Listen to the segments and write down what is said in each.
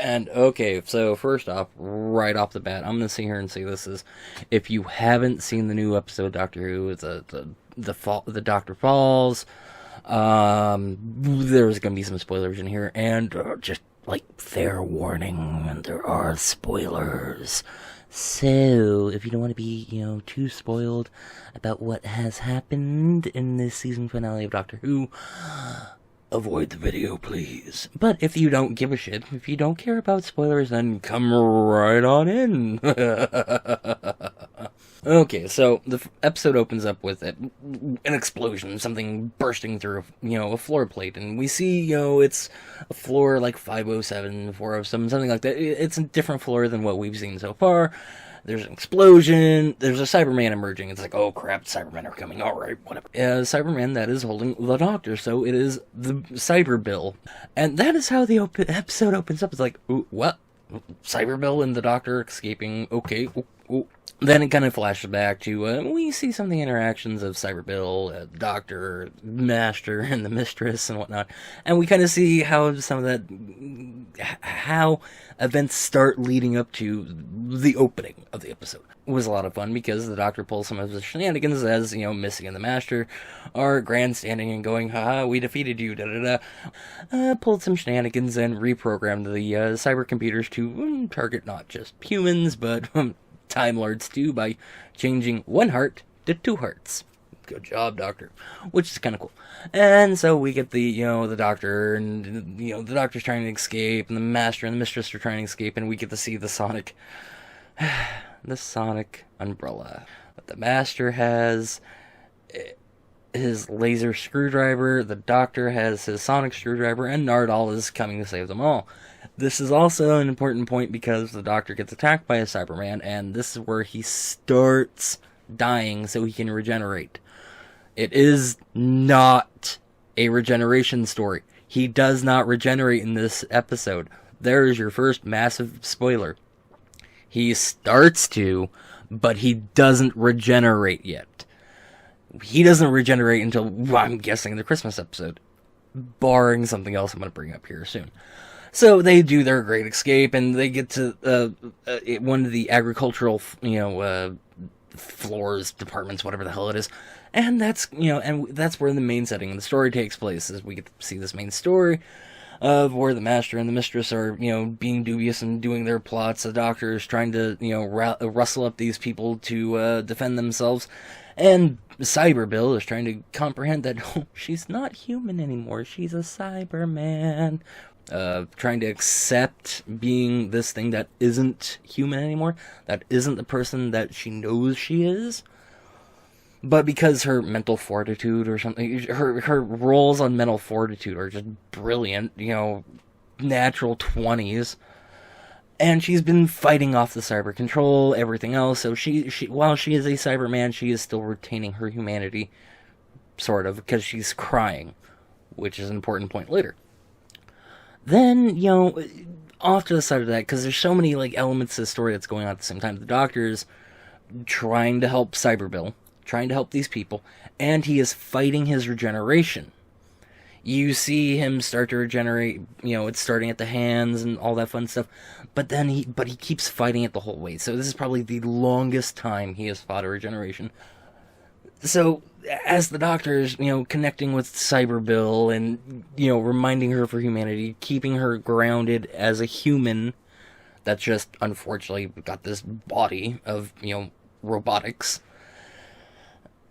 And okay, so first off, right off the bat, I'm gonna sit here and say this is, if you haven't seen the new episode of Doctor Who, it's the Doctor Falls. There's gonna be some spoilers in here, and just like fair warning, and there are spoilers. So if you don't want to be, too spoiled about what has happened in this season finale of Doctor Who, avoid the video, please. But if you don't give a shit, if you don't care about spoilers, then come right on in. Okay, so the episode opens up with an explosion, something bursting through, a floor plate, and we see, it's a floor like 507, 407, something like that. It's a different floor than what we've seen so far. There's an explosion, there's a Cyberman emerging. It's like, oh crap, Cybermen are coming, alright, whatever. Cyberman that is holding the Doctor, so it is the Cyberbill. And that is how the episode opens up. It's like, ooh, what? Cyberbill and the Doctor escaping, okay, ooh. Then it kind of flashes back to, we see some of the interactions of Cyberbill, the Doctor, Master, and the Mistress, and whatnot. And we kind of see how some of that, how events start leading up to the opening of the episode. It was a lot of fun because the Doctor pulls some of his shenanigans as, Missy and the Master are grandstanding and going, haha, we defeated you, da-da-da. Pulled some shenanigans and reprogrammed the cyber computers to target not just humans, but Time Lords too, by changing one heart to two hearts. Good job, Doctor. Which is kind of cool. And so we get the Doctor, and, the Doctor's trying to escape, and the Master and the Mistress are trying to escape, and we get to see the Sonic umbrella. The Master has his laser screwdriver, the Doctor has his sonic screwdriver, and Nardal is coming to save them all. This is also an important point because the Doctor gets attacked by a Cyberman, and this is where he starts dying so he can regenerate. It is not a regeneration story. He does not regenerate in this episode. There is your first massive spoiler. He starts to, but he doesn't regenerate yet. He doesn't regenerate until, I'm guessing, the Christmas episode. Barring something else I'm going to bring up here soon. So they do their great escape, and they get to one of the agricultural, floors, departments, whatever the hell it is. And that's, and that's where the main setting of the story takes place, is we get to see this main story of where the Master and the Mistress are, being dubious and doing their plots. The Doctor is trying to, rustle up these people to defend themselves. And Cyberbill is trying to comprehend that she's not human anymore. She's a Cyberman. Trying to accept being this thing that isn't human anymore. That isn't the person that she knows she is. But because her mental fortitude or something, her roles on mental fortitude are just brilliant, natural 20s. And she's been fighting off the cyber control, everything else. So she while she is a Cyberman, she is still retaining her humanity, sort of, because she's crying, which is an important point later. Then, off to the side of that, because there's so many elements to the story that's going on at the same time. The Doctor's trying to help Cyberbill, trying to help these people, and he is fighting his regeneration. You see him start to regenerate, it's starting at the hands and all that fun stuff, but he keeps fighting it the whole way. So this is probably the longest time he has fought a regeneration. So as the Doctor is, connecting with Cyberbill and, reminding her for humanity, keeping her grounded as a human that's just, unfortunately, got this body of, robotics,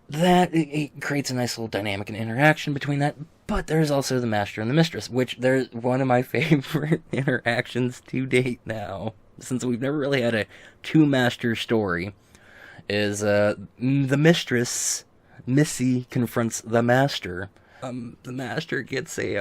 that it creates a nice little dynamic and interaction between that. But there's also the Master and the Mistress, which there's one of my favorite interactions to date now, since we've never really had a two-master story, is the Mistress, Missy, confronts the Master. The Master gets a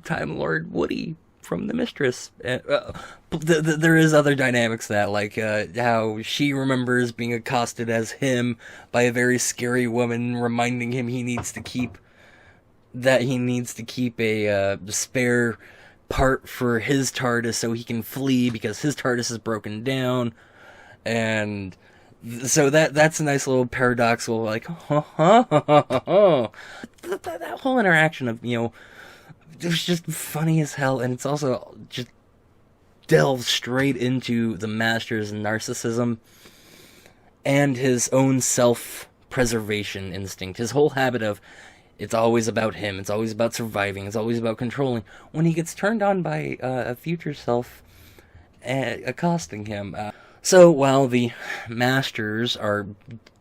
Time Lord Woody from the Mistress. There is other dynamics that, how she remembers being accosted as him by a very scary woman, reminding him he needs to keep a spare part for his TARDIS so he can flee because his TARDIS is broken down. And so that's a nice little paradoxical, that whole interaction of, it was just funny as hell, and it's also just delves straight into the Master's narcissism and his own self-preservation instinct. His whole habit of, it's always about him, it's always about surviving, it's always about controlling. When he gets turned on by a future self accosting him. So while the Masters are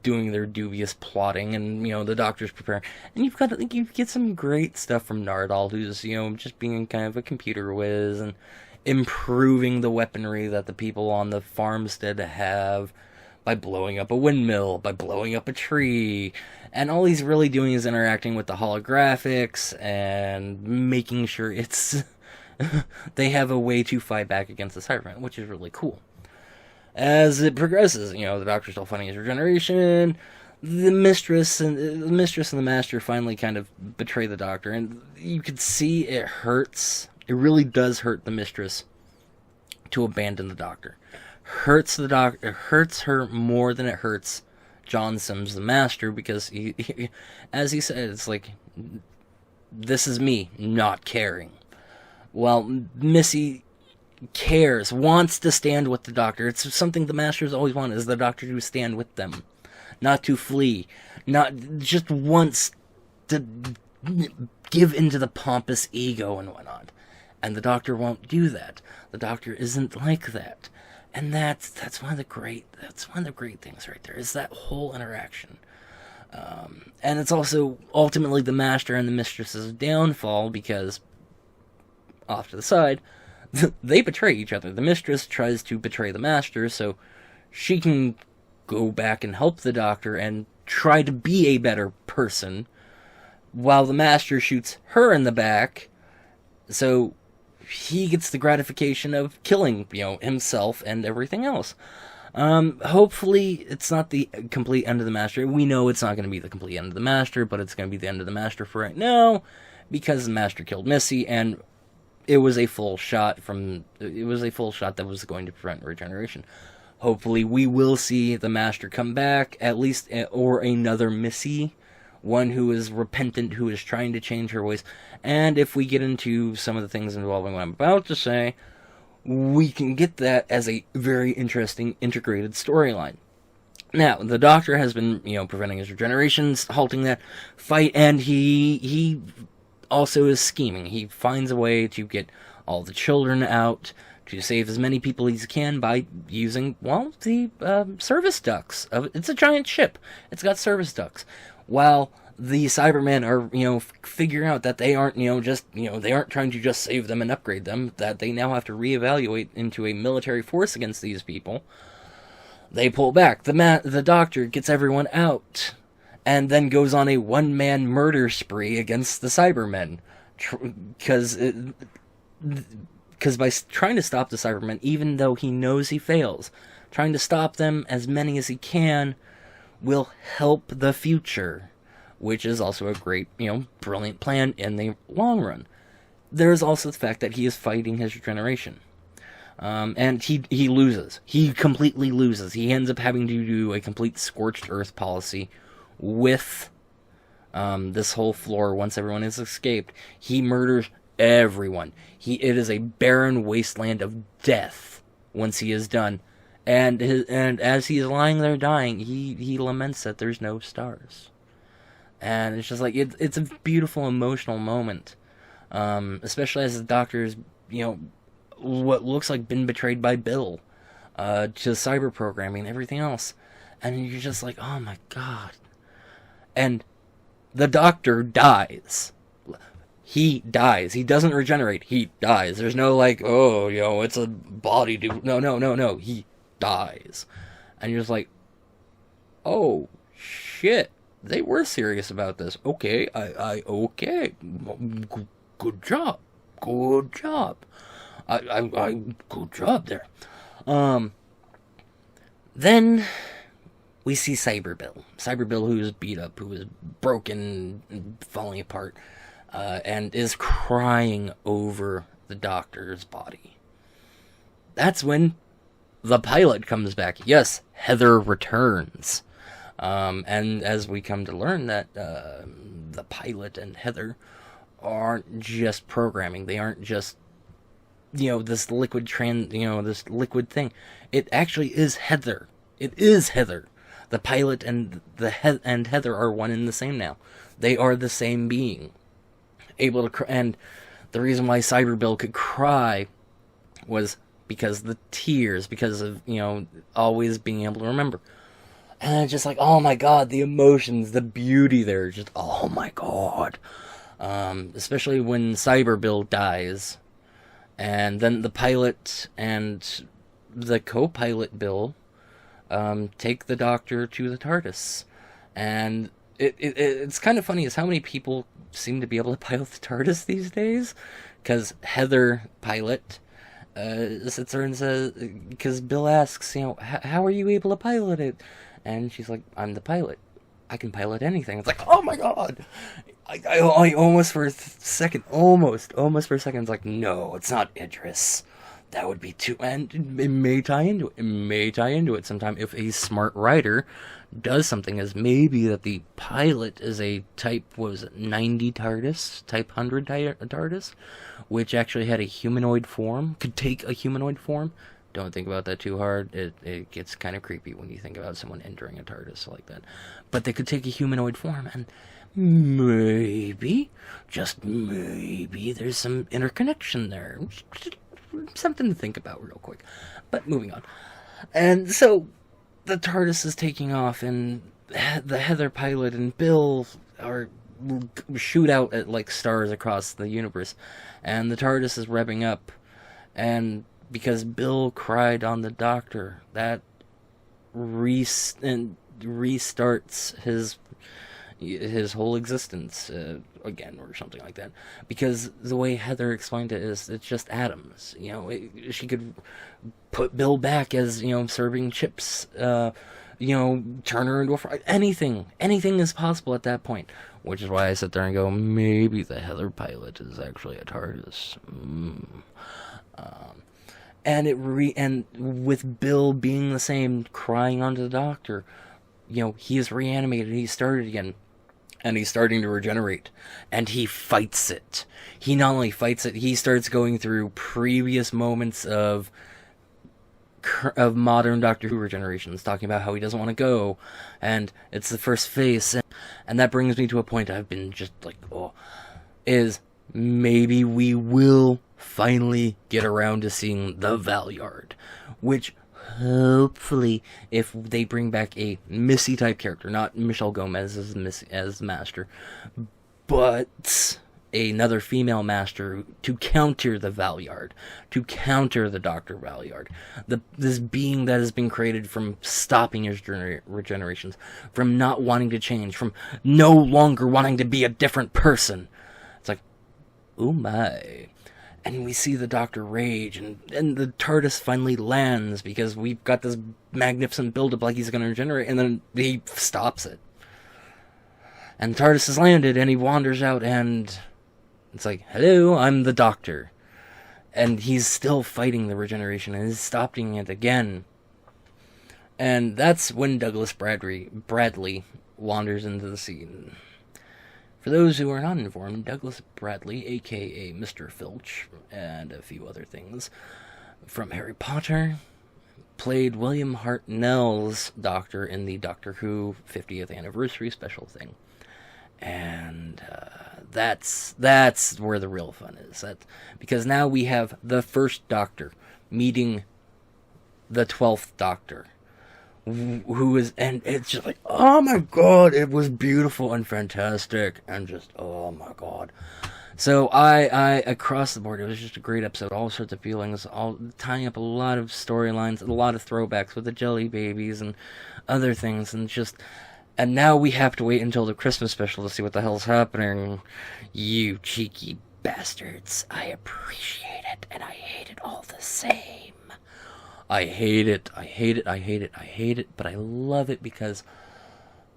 doing their dubious plotting, and the Doctor's preparing, and you get some great stuff from Nardal, who's just being kind of a computer whiz and improving the weaponry that the people on the farmstead have by blowing up a windmill, by blowing up a tree, and all he's really doing is interacting with the holographics and making sure it's they have a way to fight back against the Cybermen, which is really cool. As it progresses, the Doctor's still fighting his regeneration. The Mistress and the Master finally kind of betray the Doctor, and you can see it hurts. It really does hurt the Mistress to abandon the Doctor. Hurts the Doctor. It hurts her more than it hurts John Sims, the Master, because he, as he said, it's like, this is me not caring. Well, Missy cares, wants to stand with the Doctor. It's something the Masters always wanted, is the Doctor to stand with them, not to flee, not just wants to give into the pompous ego and whatnot. And the Doctor won't do that. The Doctor isn't like that, and that's one of the great things right there, is that whole interaction. And it's also ultimately the Master and the Mistress's downfall, because off to the side, they betray each other. The Mistress tries to betray the Master so she can go back and help the Doctor and try to be a better person, while the Master shoots her in the back so he gets the gratification of killing, himself and everything else. Hopefully it's not the complete end of the Master. We know it's not going to be the complete end of the Master, but it's going to be the end of the Master for right now, because the Master killed Missy, and it was a full shot that was going to prevent regeneration. Hopefully we will see the Master come back, at least, or another Missy, one who is repentant, who is trying to change her ways. And if we get into some of the things involving what I'm about to say, we can get that as a very interesting integrated storyline. Now, the Doctor has been, preventing his regeneration, halting that fight, and he also is scheming. He finds a way to get all the children out, to save as many people as he can by using, the service ducts. It's a giant ship. It's got service ducts. While the Cybermen are, figuring out that they aren't, they aren't trying to just save them and upgrade them, that they now have to reevaluate into a military force against these people, they pull back. The Doctor gets everyone out, and then goes on a one-man murder spree against the Cybermen. Because by trying to stop the Cybermen, even though he knows he fails, trying to stop them, as many as he can, will help the future. Which is also a great, brilliant plan in the long run. There's also the fact that he is fighting his regeneration. And he loses. He completely loses. He ends up having to do a complete scorched earth policy with this whole floor once everyone has escaped. He murders everyone. It is a barren wasteland of death once he is done. And as he is lying there dying, he laments that there's no stars. And it's just like, it's a beautiful emotional moment. Especially as the Doctor is, what looks like been betrayed by Bill to cyber programming and everything else. And you're just like, oh my god. And the Doctor dies. He dies. He doesn't regenerate. He dies. There's no it's a body No. He dies. And you're just like, oh shit. They were serious about this. Okay, okay. Good job. Good job. Good job there. Then we see Cyber Bill, who is beat up, who is broken, falling apart, and is crying over the Doctor's body. That's when the pilot comes back. Yes, Heather returns. And as we come to learn that the pilot and Heather aren't just programming, they aren't just this this liquid thing. It actually is Heather. It is Heather. The pilot and and Heather are one and the same now. They are the same being, able to. And the reason why Cyber Bill could cry was because the tears, because of always being able to remember. And it's just like, oh my god, the emotions, the beauty there, just oh my god. Especially when Cyber Bill dies, and then the pilot and the co-pilot Bill take the Doctor to the TARDIS, and it's kind of funny is how many people seem to be able to pilot the TARDIS these days, because Heather pilot sits there and says, because Bill asks, how are you able to pilot it? And she's like, I'm the pilot. I can pilot anything. It's like, oh my god! I almost for a second, almost for a second, it's like, no, it's not Idris. That would be too, and it may tie into it. It may tie into it sometime if a smart writer does something as maybe that the pilot is a type, what was it, 90 TARDIS, type 100 TARDIS, which actually had a humanoid form, could take a humanoid form. Don't think about that too hard. It gets kind of creepy when you think about someone entering a TARDIS like that. But they could take a humanoid form, and maybe, just maybe, there's some interconnection there. Something to think about real quick. But moving on. And so the TARDIS is taking off, and the Heather pilot and Bill are shoot out at like stars across the universe, and the TARDIS is revving up, and because Bill cried on the Doctor, that restarts his whole existence again, or something like that. Because the way Heather explained it is, it's just atoms. She could put Bill back as serving chips. Turn her into a anything is possible at that point. Which is why I sit there and go, maybe the Heather pilot is actually a TARDIS. And with Bill being the same, crying onto the Doctor, he is reanimated. He started again. And he's starting to regenerate. And he fights it. He not only fights it, he starts going through previous moments of modern Doctor Who regenerations, talking about how he doesn't want to go. And it's the first face. And that brings me to a point I've been just like, is maybe we will finally get around to seeing the Valyard. Which, hopefully, if they bring back a Missy type character, not Michelle Gomez as Master, but another female Master to counter the Valyard, to counter the Dr. Valyard, this being that has been created from stopping his regenerations, from not wanting to change, from no longer wanting to be a different person. It's like, oh my. And we see the Doctor rage, and the TARDIS finally lands, because we've got this magnificent build-up like he's going to regenerate, and then he stops it. And the TARDIS has landed, and he wanders out, and it's like, hello, I'm the Doctor. And he's still fighting the regeneration, and he's stopping it again. And that's when Douglas Bradley wanders into the scene. For those who are not informed, Douglas Bradley, a.k.a. Mr. Filch, and a few other things, from Harry Potter, played William Hartnell's Doctor in the Doctor Who 50th anniversary special thing. And that's where the real fun is. Because now we have the first Doctor meeting the 12th Doctor. Who is, and it's just like, oh my god, it was beautiful and fantastic, and just, oh my god. So I across the board, it was just a great episode, all sorts of feelings, all tying up a lot of storylines, a lot of throwbacks with the jelly babies and other things, and now we have to wait until the Christmas special to see what the hell's happening. You cheeky bastards. I appreciate it, and I hate it all the same. I hate it, but I love it because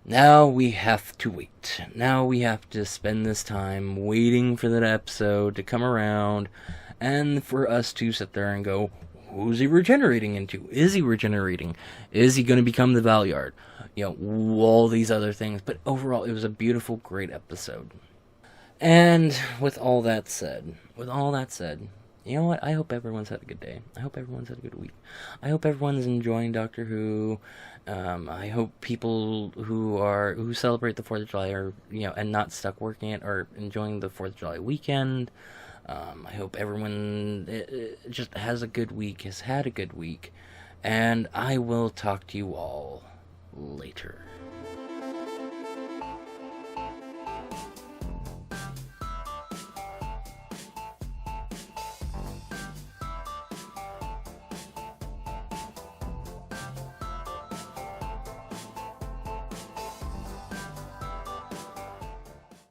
now we have to wait. Now we have to spend this time waiting for that episode to come around, and for us to sit there and go, who's he regenerating into? Is he regenerating? Is he going to become the Valyard? All these other things. But overall, it was a beautiful, great episode. And with all that said, you know what? I hope everyone's had a good day. I hope everyone's had a good week. I hope everyone's enjoying Doctor Who. I hope people who celebrate the 4th of July are, and not stuck working it, are enjoying the 4th of July weekend. I hope everyone just has a good week, has had a good week, and I will talk to you all later.